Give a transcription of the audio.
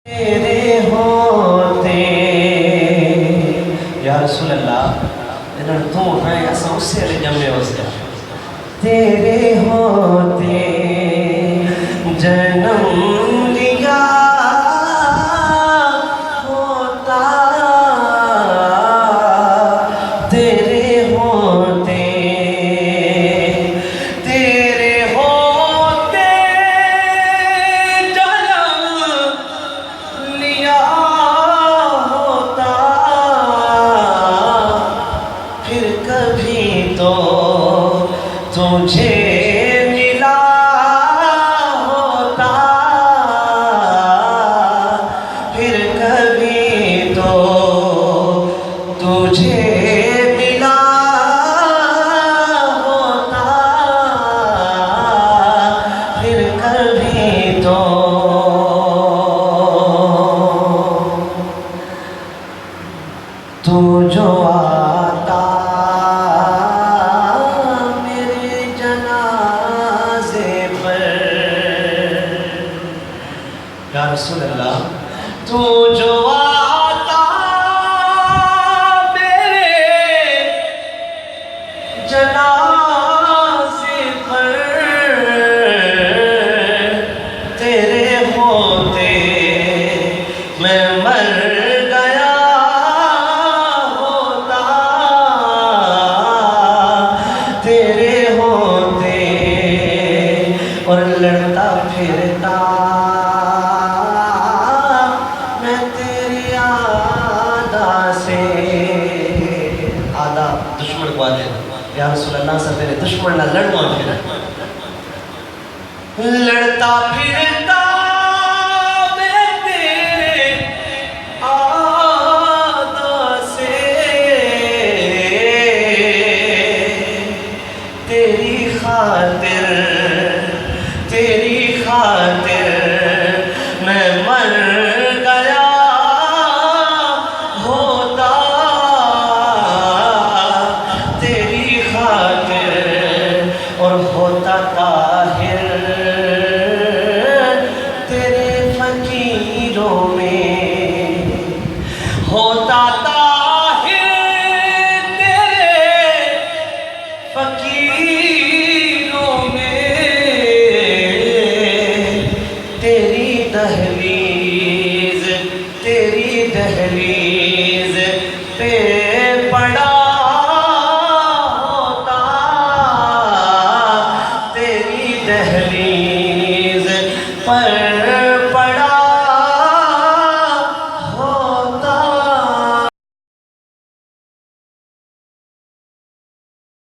तेरे होते या रसूल अल्लाह इन्होंने तू है ऐसा उससे ले जमे उसका तेरे होते जन्म लिया होता तेरे होते तुझे मिला होता फिर कभी तो तुझे मिला होता फिर कभी तो तू जो आता या रसूल अल्लाह तू जो आता मेरे जनाज़े पर तेरे होते मैं मर गया होता तेरे होते और लड़ता फिरता दुश्मन को आते या रसूल अल्लाह से तेरे दुश्मन ना लड़वा फिर लड़ता फिरता मैं तेरे आदा से तेरी खातिर मैं मर गया और होता ताहिर तेरे फकीरों में होता ताहिर तेरे फकीरों में तेरी दहलीज पे पड़ा दहलीज पर